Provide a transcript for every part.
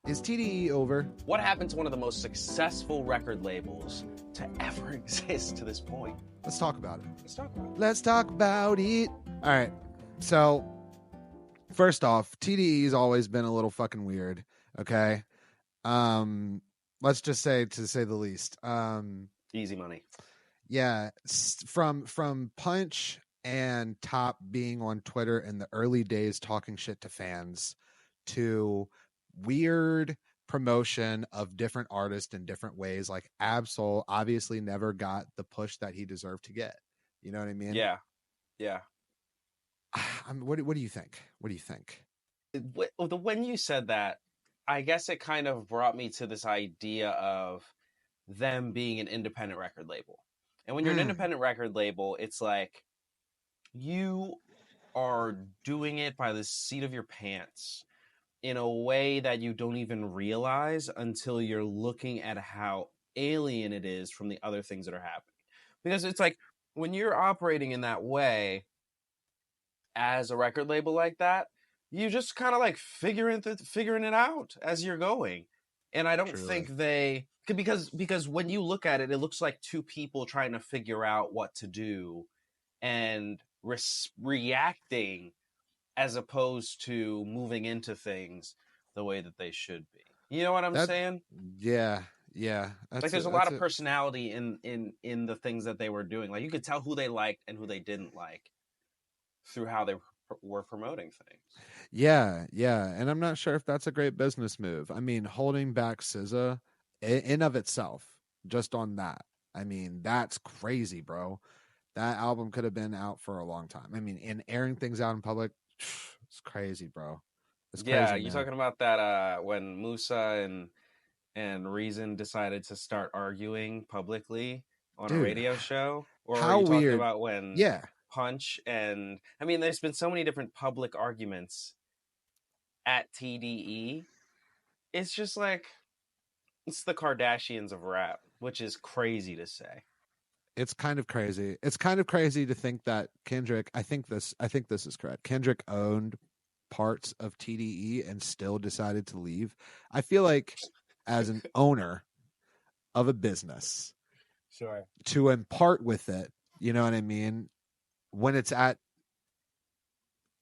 Is TDE over? What happened to one of the most successful record labels to ever exist to this point? Let's talk about it. Let's talk about it. Let's talk about it. All right. So, first off, TDE's always been a little fucking weird. Okay. Let's just say, to say the least. Easy money. Yeah. From Punch and Top being on Twitter in the early days talking shit to fans to weird promotion of different artists in different ways. Like Absol obviously never got the push that he deserved to get. You know what I mean? Yeah. What do you think? What do you think? When you said that, I guess it kind of brought me to this idea of them being an independent record label. And when you're an independent record label, it's like you are doing it by the seat of your pants in a way that you don't even realize until you're looking at how alien it is from the other things that are happening. Because it's like when you're operating in that way as a record label like that, you just kind of like figuring it out as you're going. And I don't think they, because when you look at it, it looks like two people trying to figure out what to do and reacting as opposed to moving into things the way that they should be. You know what I'm saying? Yeah. Like there's a lot of personality in the things that they were doing. Like you could tell who they liked and who they didn't like through how they were promoting things. Yeah. And I'm not sure if that's a great business move. I mean, holding back SZA in of itself, just on that. I mean, that's crazy, bro. That album could have been out for a long time. I mean, and airing things out in public, it's crazy, bro. It's crazy. Yeah, you're talking about that when Musa and Reason decided to start arguing publicly on a radio show? Or how are you talking weird about when Punch and I mean there's been so many different public arguments at TDE. It's just like it's the Kardashians of rap, which is crazy to say. It's kind of crazy. It's kind of crazy to think that Kendrick, I think this is correct. Kendrick owned parts of TDE and still decided to leave. I feel like as an owner of a business, sure, to impart with it, you know what I mean? When it's at,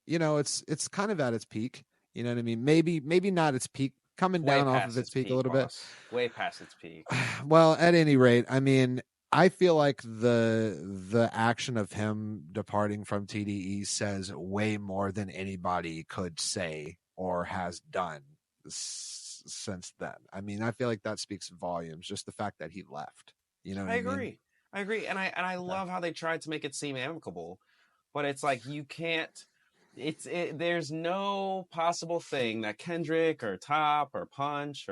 you know, it's kind of at its peak. You know what I mean? Maybe not its peak, coming down off of its peak a little bit. Way past its peak. Well, at any rate, I mean, I feel like the action of him departing from TDE says way more than anybody could say or has done since then. I mean, I feel like that speaks volumes, just the fact that he left. You know what I mean? I agree. And I love how they tried to make it seem amicable, but it's like you can't there's no possible thing that Kendrick or Top or Punch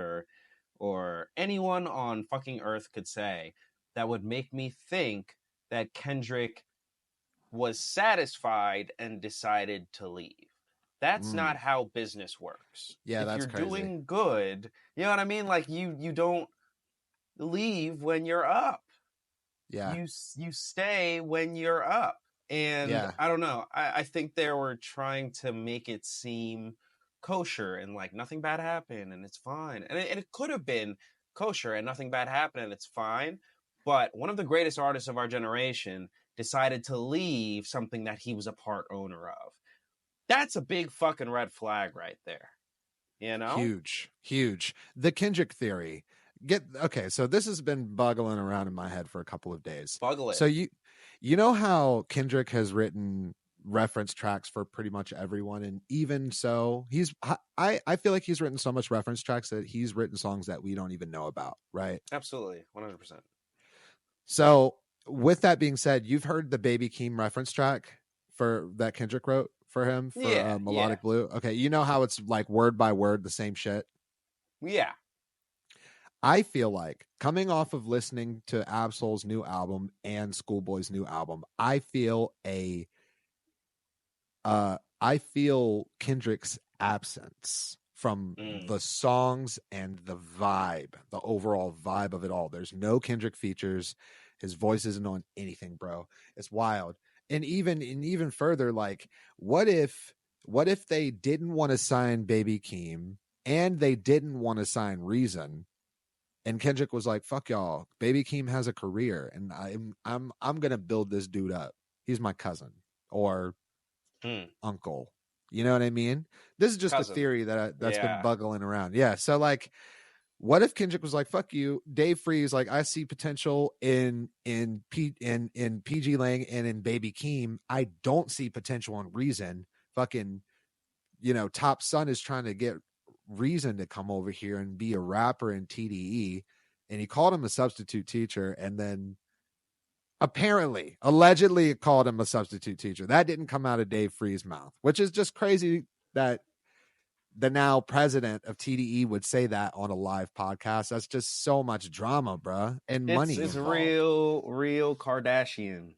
or anyone on fucking Earth could say that would make me think that Kendrick was satisfied and decided to leave. That's not how business works. Yeah, if you're doing good, you know what I mean? Like you don't leave when you're up. Yeah. You stay when you're up. And I don't know. I think they were trying to make it seem kosher and like nothing bad happened and it's fine. And it could have been kosher and nothing bad happened and it's fine. But one of the greatest artists of our generation decided to leave something that he was a part owner of. That's a big fucking red flag right there. You know? Huge. The Kendrick theory. So this has been buggling around in my head for a couple of days. So you know how Kendrick has written reference tracks for pretty much everyone, and even so, I feel like he's written so much reference tracks that he's written songs that we don't even know about, right? Absolutely, 100%. So with that being said, you've heard the Baby Keem reference track for that Kendrick wrote for him for Melodic Blue. Okay, you know how it's like word by word the same shit. Yeah. I feel like coming off of listening to Absol's new album and Schoolboy's new album, I feel Kendrick's absence from the songs and the vibe, the overall vibe of it all. There's no Kendrick features. His voice isn't on anything, bro. It's wild. And even further, like, what if they didn't want to sign Baby Keem and they didn't want to sign Reason. And Kendrick was like, "Fuck y'all. Baby Keem has a career, and I'm gonna build this dude up. He's my cousin or uncle. You know what I mean? This is just a theory that's been buggling around. Yeah. So like, what if Kendrick was like, "Fuck you, Dave Freeze. Like, I see potential in PG Lang and in Baby Keem. I don't see potential in Reason. Fucking, Top Son is trying to get Reason to come over here and be a rapper in TDE, and he called him a substitute teacher, and then allegedly called him a substitute teacher. That didn't come out of Dave Freeze's mouth, which is just crazy that the now president of TDE would say that on a live podcast. That's just so much drama, bruh, and money. It's involved. real Kardashian.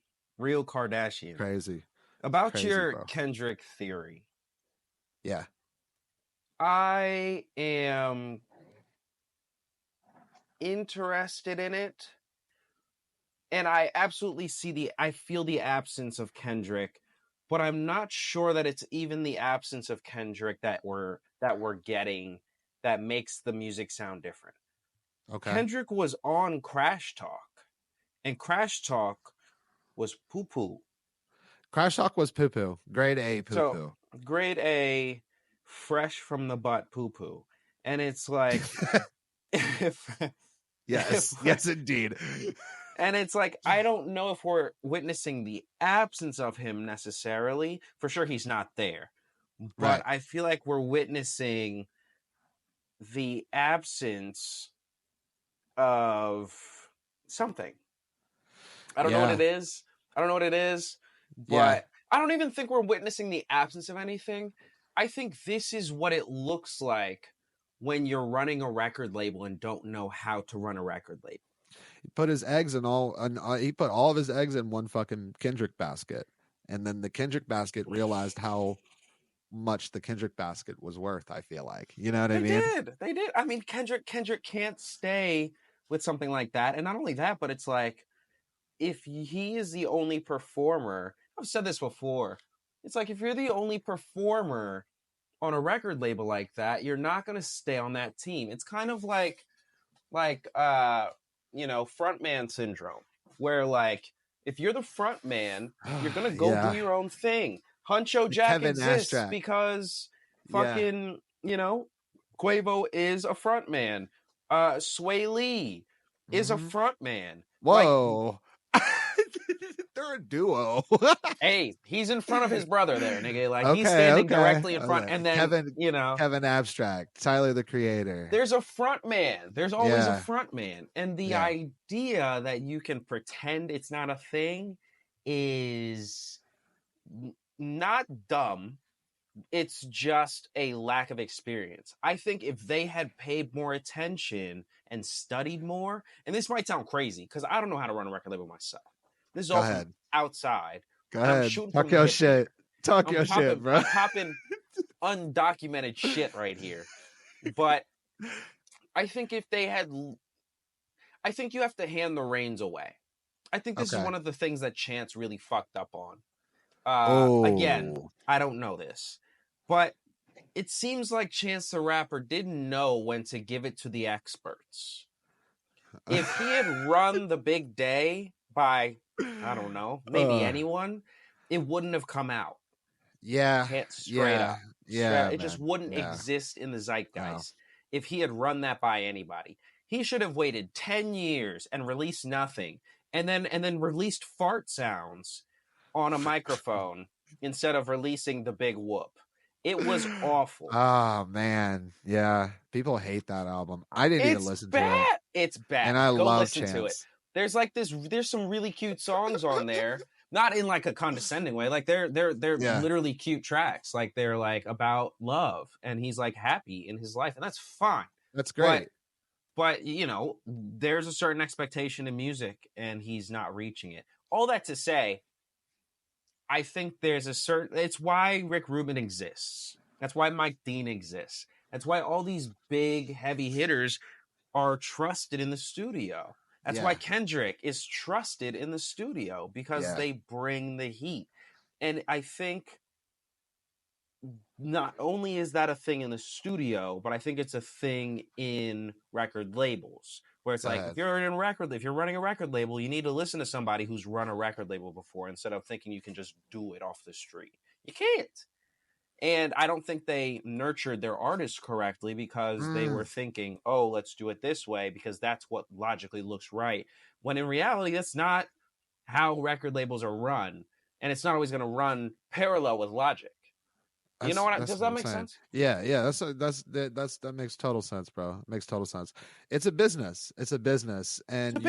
Crazy. About your Kendrick theory. Yeah. I am interested in it. And I absolutely I feel the absence of Kendrick, but I'm not sure that it's even the absence of Kendrick that we're getting that makes the music sound different. Okay. Kendrick was on Crash Talk, and Crash Talk was poo-poo. Crash Talk was poo-poo. Grade A poo-poo. So, grade A, fresh from the butt poo-poo. And it's like... Yes, indeed. And it's like, I don't know if we're witnessing the absence of him necessarily. For sure, he's not there. But I feel like we're witnessing the absence of something. I don't know what it is. But I don't even think we're witnessing the absence of anything. I think this is what it looks like when you're running a record label and don't know how to run a record label. He put his eggs in he put all of his eggs in one fucking Kendrick basket. And then the Kendrick basket realized how much the Kendrick basket was worth, I feel like. You know what I mean? They did. I mean, Kendrick can't stay with something like that. And not only that, but it's like, if he is the only performer, I've said this before, it's like, if you're the only performer on a record label like that, you're not going to stay on that team. It's kind of like frontman syndrome, where like, if you're the frontman, you're going to go do your own thing. Huncho Jack Kevin exists Astrack. Because fucking, Quavo is a frontman. Sway Lee is a frontman. Whoa. Like, they're a duo. Hey, he's in front of his brother there, nigga. Like, he's standing directly in front. And then, Kevin Abstract, Tyler, the Creator. There's a front man. There's always a front man. And the idea that you can pretend it's not a thing is not dumb. It's just a lack of experience. I think if they had paid more attention and studied more, and this might sound crazy because I don't know how to run a record label myself. This is all from outside. Go ahead. Talk your shit. Talk your shit, bro. I'm popping undocumented shit right here. But I think if they had... I think you have to hand the reins away. I think this is one of the things that Chance really fucked up on. Again, I don't know this. But it seems like Chance the Rapper didn't know when to give it to the experts. If he had run the big day by, I don't know, maybe anyone, it wouldn't have come out. Yeah. Straight up. Yeah. It just wouldn't exist in the zeitgeist if he had run that by anybody. He should have waited 10 years and released nothing, and then released fart sounds on a microphone instead of releasing the big whoop. It was awful. Oh, man. Yeah. People hate that album. I didn't even listen to it. It's bad. And I love Chance. To it. There's some really cute songs on there. Not in like a condescending way. Like they're literally cute tracks. Like they're like about love, and he's like happy in his life, and that's fine. That's great. But there's a certain expectation in music, and he's not reaching it. All that to say, I think there's it's why Rick Rubin exists. That's why Mike Dean exists. That's why all these big heavy hitters are trusted in the studio. That's why Kendrick is trusted in the studio, because they bring the heat. And I think not only is that a thing in the studio, but I think it's a thing in record labels where it's like if you're running a record label, you need to listen to somebody who's run a record label before instead of thinking you can just do it off the street. You can't. And I don't think they nurtured their artists correctly because they were thinking, oh, let's do it this way because that's what logically looks right. When in reality, that's not how record labels are run. And it's not always going to run parallel with logic. You know what? Does that make sense? Yeah. That makes total sense, bro. It makes total sense. It's a business. And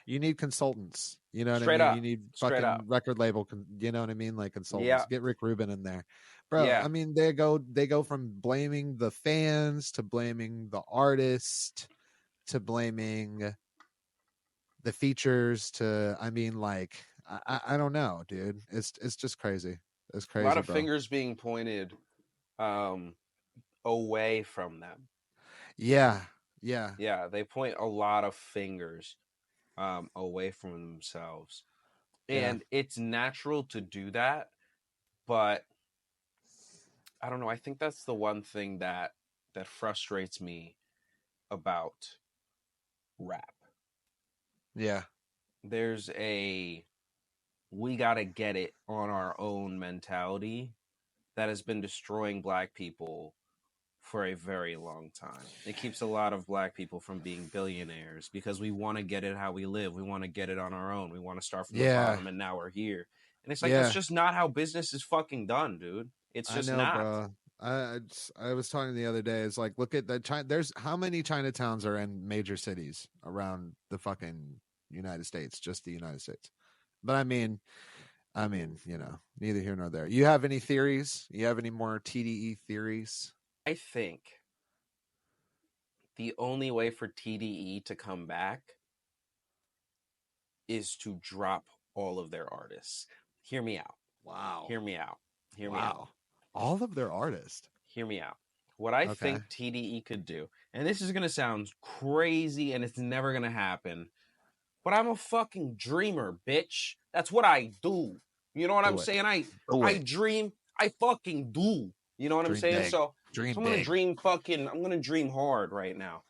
you need consultants. You know what I mean? You need fucking record label. You know what I mean? Like consultants. Yeah. Get Rick Rubin in there, bro. Yeah. I mean, they go from blaming the fans to blaming the artist to blaming the features to. I mean, like I don't know, dude. It's just crazy. It's crazy. A lot of fingers being pointed away from them. Yeah. They point a lot of fingers away from themselves. And it's natural to do that, but I don't know. I think that's the one thing that frustrates me about rap. Yeah. There's a we gotta get it on our own mentality that has been destroying Black people for a very long time. It keeps a lot of Black people from being billionaires because we want to get it how we live. We want to get it on our own. We want to start from the bottom, and now we're here. And it's like that's just not how business is fucking done, dude. It's just not. Bro. I was talking the other day. It's like, look at that. There's how many Chinatowns are in major cities around the fucking United States, just the United States. But I mean, you know, neither here nor there. You have any theories? You have any more TDE theories? I think the only way for TDE to come back is to drop all of their artists. Hear me out. Wow. Hear me out. Hear me out. All of their artists. Hear me out. What I think TDE could do, and this is going to sound crazy and it's never going to happen, but I'm a fucking dreamer, bitch. That's what I do. You know what I'm saying? I dream. I fucking do. You know what I'm saying? Big. So I'm going to dream fucking, I'm going to dream hard right now.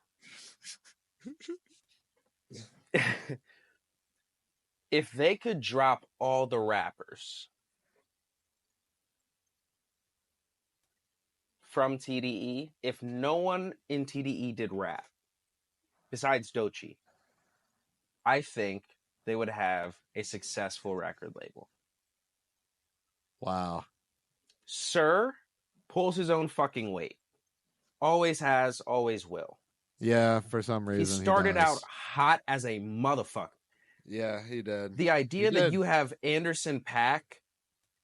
If they could drop all the rappers from TDE, if no one in TDE did rap besides Doechii, I think they would have a successful record label. Wow. Sir pulls his own fucking weight. Always has, always will. Yeah, for some reason. He started out hot as a motherfucker. Yeah, he did. The idea that you have Anderson .Paak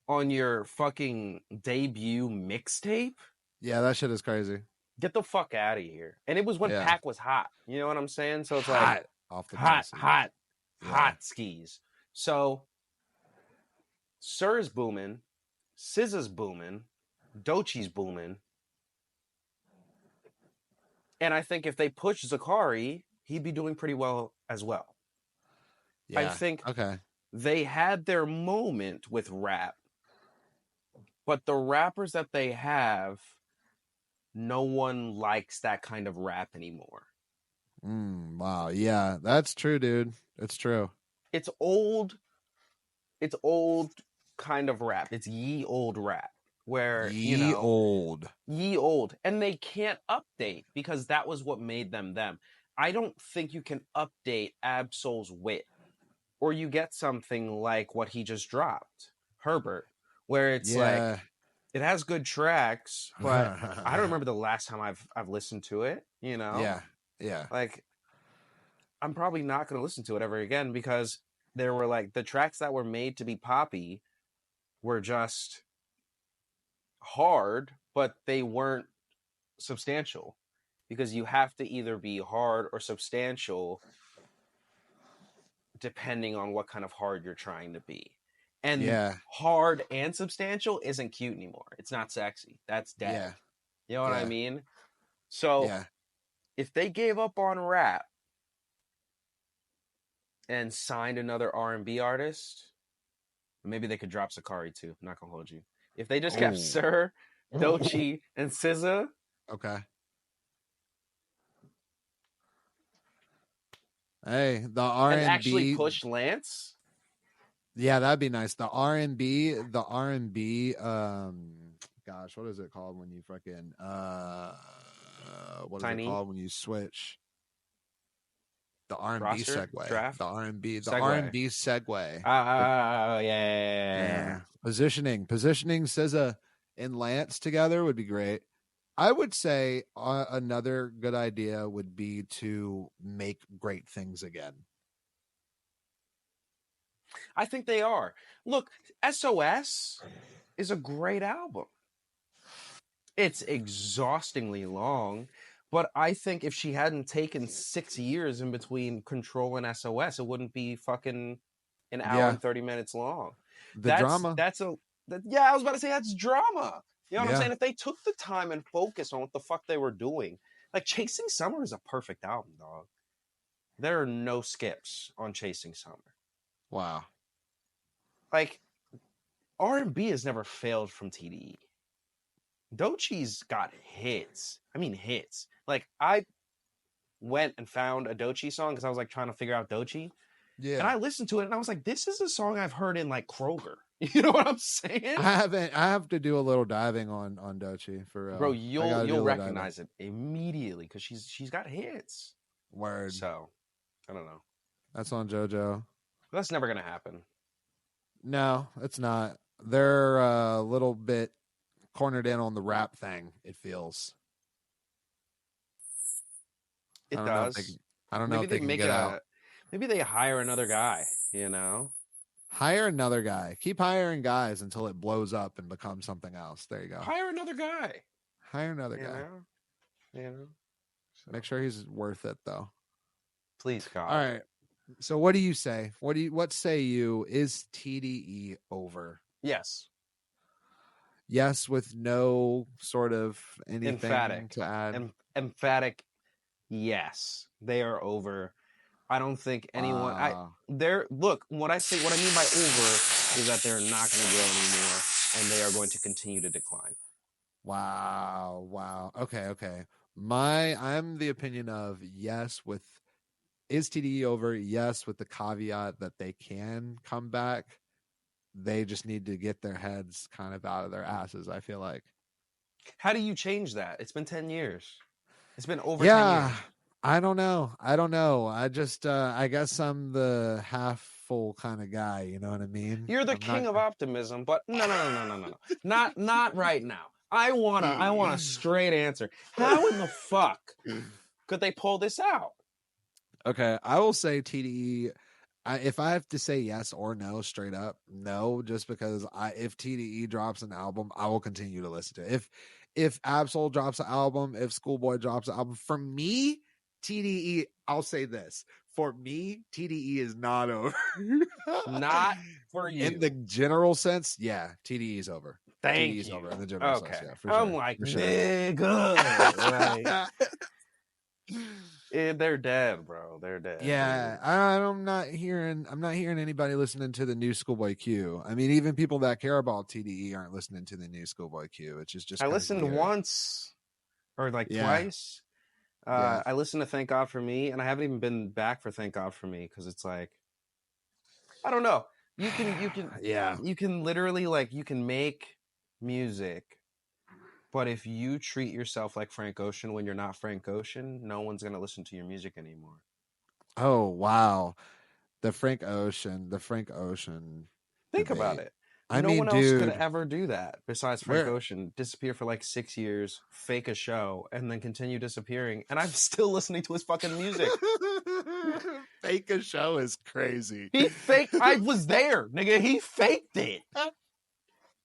on your fucking debut mixtape? Yeah, that shit is crazy. Get the fuck out of here. And it was when Paak was hot. You know what I'm saying? So it's hot. Like hot skis. So Sir is booming, SZA's booming, Doechii's booming. And I think if they push Zakari, he'd be doing pretty well as well. Yeah. I think they had their moment with rap, but the rappers that they have, no one likes that kind of rap anymore. Wow. Yeah, that's true, dude. It's true. It's old kind of rap. It's ye old rap. Where ye old. And they can't update because that was what made them them. I don't think you can update Ab-Soul's wit. Or you get something like what he just dropped, Herbert, where it's like it has good tracks, but I don't remember the last time I've listened to it, you know? Yeah. Like I'm probably not going to listen to it ever again because there were like the tracks that were made to be poppy were just hard, but they weren't substantial because you have to either be hard or substantial depending on what kind of hard you're trying to be. And hard and substantial isn't cute anymore. It's not sexy. That's dead. Yeah. You know what I mean? So if they gave up on rap and signed another R&B artist, maybe they could drop Zakari too. I'm not gonna hold you. If they just kept Sir Doechii, and SZA. Okay. Hey, the And actually R&B. push Lance. Yeah, that'd be nice. The R&B. Gosh, what is it called when you fucking what is it Tiny called when you switch? The R&B roster segue. draft The R&B. The segue. R&B segue. Oh yeah. Yeah. Positioning SZA and Lance together would be great. I would say another good idea would be to make great things again. I think they are. Look, SOS is a great album. It's exhaustingly long, but I think if she hadn't taken 6 years in between Control and SOS, it wouldn't be fucking an hour and 30 minutes long. The drama. Yeah, I was about to say that's drama. You know what I'm Yeah. saying? If they took the time and focused on what the fuck they were doing, like Chasing Summer is a perfect album, dog. There are no skips on Chasing Summer. Wow. Like R&B has never failed from TDE. Doechii's got hits. I mean hits. Like I went and found a Doechii song because I was like trying to figure out Doechii. Yeah. And I listened to it and I was like, this is a song I've heard in like Kroger. You know what I'm saying? I have to do a little diving on Doechii for bro. You'll recognize it immediately because she's got hits. Word. So I don't know. That's on JoJo. That's never gonna happen. No, it's not. They're a little bit cornered in on the rap thing. It feels. It does. I don't know if they can get out. Maybe they hire another guy. You know. Hire another guy. Keep hiring guys until it blows up and becomes something else. There you go. Hire another guy. Hire another guy. You know. So. Make sure he's worth it, though. Please, God. All right. So, what do you say? What say you? Is TDE over? Yes. Yes, with no sort of anything emphatic to add. Emphatic. Yes, they are over. I don't think anyone. Look. What I mean by over is that they're not going to grow anymore, and they are going to continue to decline. Wow. Okay. I'm the opinion of yes with is TDE over? Yes, with the caveat that they can come back. They just need to get their heads kind of out of their asses, I feel like. How do you change that? It's been 10 years. It's been over 10 years. I don't know. I just, I guess I'm the half full kind of guy. You know what I mean? You're the king of optimism, but no. Not right now. I want a straight answer. How in the fuck could they pull this out? Okay. I will say TDE. If I have to say yes or no, straight up, no, just because if TDE drops an album, I will continue to listen to it. If Absol drops an album, if Schoolboy drops an album, for me, TDE, I'll say this. For me, TDE is not over. Not for you. In the general sense, yeah, TDE is over. Thank TDE is you. over in the general sense. Yeah, for I'm sure. like, for sure. nigga. They're dead, bro. They're dead. Yeah, I'm not hearing anybody listening to the new Schoolboy Q. I mean, even people that care about TDE aren't listening to the new Schoolboy Q, which is just. I listened once, or like twice. I listened to Thank God for Me, and I haven't even been back for Thank God for Me because it's like, I don't know. You can literally you can make music. But if you treat yourself like Frank Ocean when you're not Frank Ocean, no one's going to listen to your music anymore. Oh, wow. The Frank Ocean. Think debate. about it. No one else could ever do that besides Frank Ocean. Disappear for like 6 years, fake a show, and then continue disappearing. And I'm still listening to his fucking music. Fake a show is crazy. I was there, nigga. He faked it.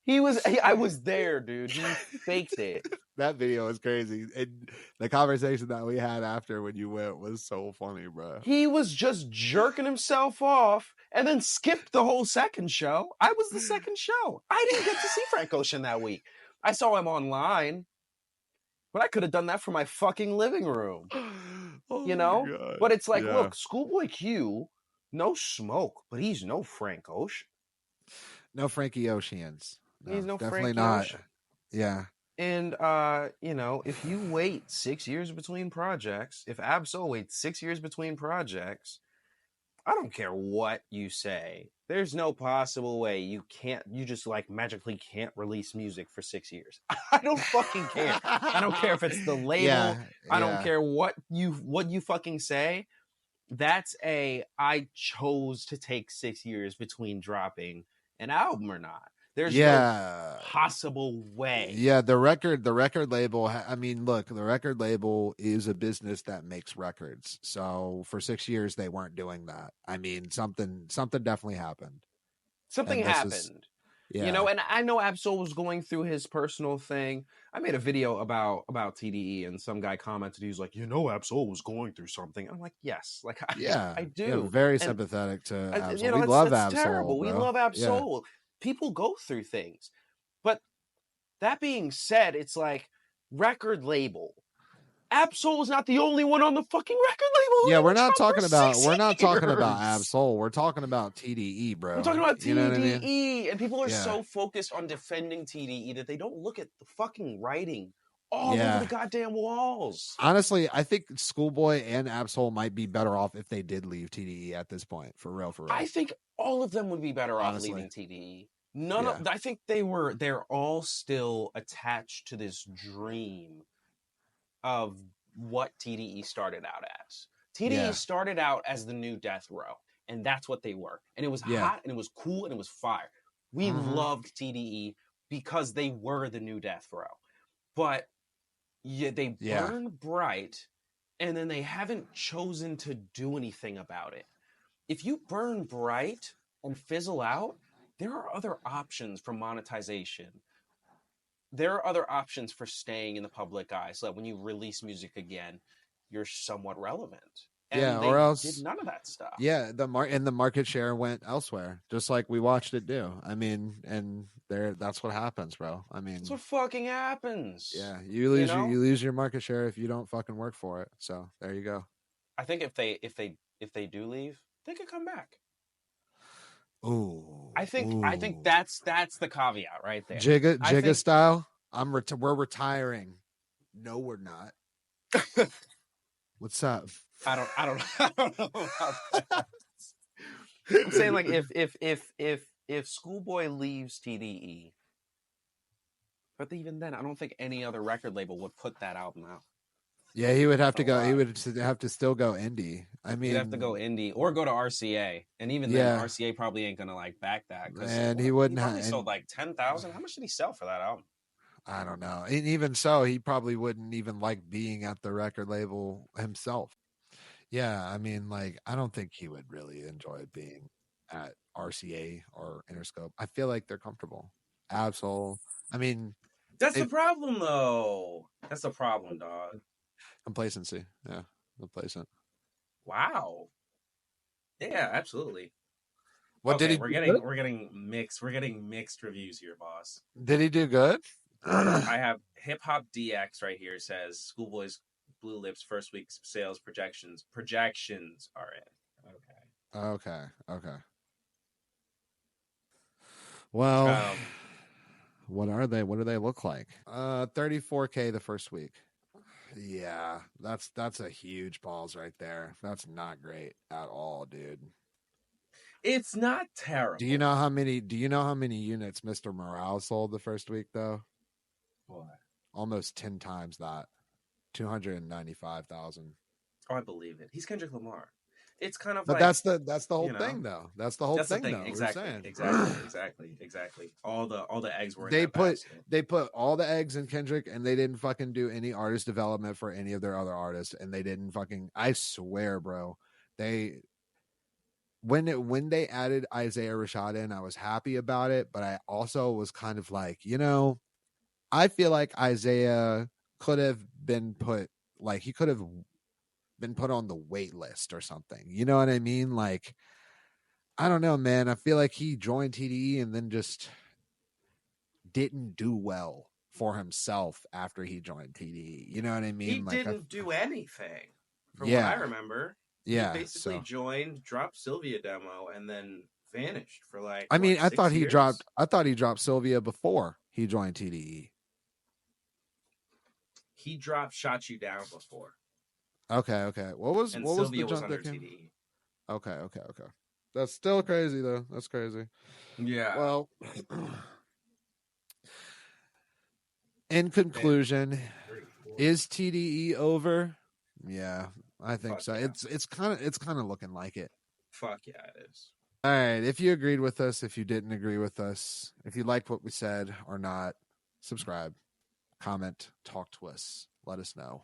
I was there, dude. He faked it. That video was crazy. And the conversation that we had after when you went was so funny, bro. He was just jerking himself off and then skipped the whole second show. I was the second show. I didn't get to see Frank Ocean that week. I saw him online, but I could have done that from my fucking living room. You know? But it's like, look, Schoolboy Q, no smoke, but he's no Frank Ocean. No Frankie Oceans. He's no definitely Frankie not. Ocean. Yeah. And if you wait 6 years between projects, if Absol waits 6 years between projects, I don't care what you say. There's no possible way you just like magically can't release music for 6 years. I don't fucking care. I don't care if it's the label. I don't care what you fucking say. That's I chose to take 6 years between dropping an album or not. There's no possible way. Yeah, the record label. I mean, look, the record label is a business that makes records. So for 6 years, they weren't doing that. I mean, something definitely happened. Something happened. And I know Absol was going through his personal thing. I made a video about TDE, and some guy commented, he was like, Absol was going through something. I'm like, yes, like I do. Yeah, very sympathetic to Absol. We love Absol. Terrible. Bro. We love Absol. Yeah. People go through things. But that being said, it's like record label. Absol is not the only one on the fucking record label. Yeah, we're not talking about Absol. We're talking about TDE, bro. We're talking about TDE, you know what I mean? And people are so focused on defending TDE that they don't look at the fucking writing all over the goddamn walls. Honestly, I think Schoolboy and Absol might be better off if they did leave TDE at this point. For real. I think all of them would be better off leaving TDE. I think they're all still attached to this dream of what TDE started out as. TDE started out as the new Death Row, and that's what they were. And it was hot, and it was cool, and it was fire. We loved TDE because they were the new Death Row. But they burn bright, and then they haven't chosen to do anything about it. If you burn bright and fizzle out, there are other options for monetization. There are other options for staying in the public eye, so that when you release music again, you're somewhat relevant. And or else did none of that stuff. Yeah, the market share went elsewhere, just like we watched it do. I mean, and that's what happens, bro. I mean, that's what fucking happens. Yeah, you lose your market share if you don't fucking work for it. So there you go. I think if they do leave, they could come back. Ooh, I think that's the caveat right there. Jigga style. We're retiring. No, we're not. What's up? I don't know about that. I'm saying, like, if Schoolboy leaves TDE, but even then, I don't think any other record label would put that album out. Yeah, he would have to go. He would have to still go indie. I mean, he'd have to go indie or go to RCA, and even then, RCA probably ain't gonna like back that. And he wouldn't have. He sold like 10,000. How much did he sell for that album? I don't know. And even so, he probably wouldn't even like being at the record label himself. Yeah, I mean, like, I don't think he would really enjoy being at RCA or Interscope. I feel like they're comfortable. Absol. I mean, that's the problem, though. That's the problem, dog. Complacency. Yeah, complacent. Wow. Yeah, absolutely. What did he? We're getting mixed reviews here, boss. Did he do good? I have Hip Hop DX right here. Says Schoolboy's Blue Lips first week sales projections are in. Okay. Well, what are they? What do they look like? 34K the first week. Yeah, that's a huge balls right there. That's not great at all, dude. It's not terrible. Do you know how many units Mr. Morale sold the first week though? What? Almost 10 times that. 295,000. Oh, I believe it. He's Kendrick Lamar. It's kind of but like, that's the whole thing though. That's the whole thing though. Exactly. All the eggs were in they put all the eggs in Kendrick, and they didn't fucking do any artist development for any of their other artists, and they didn't fucking, I swear, bro. When they added Isaiah Rashad in, I was happy about it, but I also was kind of like, I feel like Isaiah could have been put on the wait list or something. You know what I mean? Like, I don't know, man. I feel like he joined TDE and then just didn't do well for himself after he joined TDE. You know what I mean? He didn't do anything from what I remember. Yeah. He basically joined, dropped Sylvia demo, and then vanished for like, I mean, I thought he years? dropped Sylvia before he joined TDE. he dropped Shot You Down before. Okay. What was Sylvia the was junk under that came? TDE. Okay. That's still crazy though. That's crazy. Yeah. Well, in conclusion, is TDE over? Yeah, I think so. Yeah. It's kind of looking like it. Fuck yeah, it is. All right. If you agreed with us, if you didn't agree with us, if you liked what we said or not, subscribe, comment, talk to us. Let us know.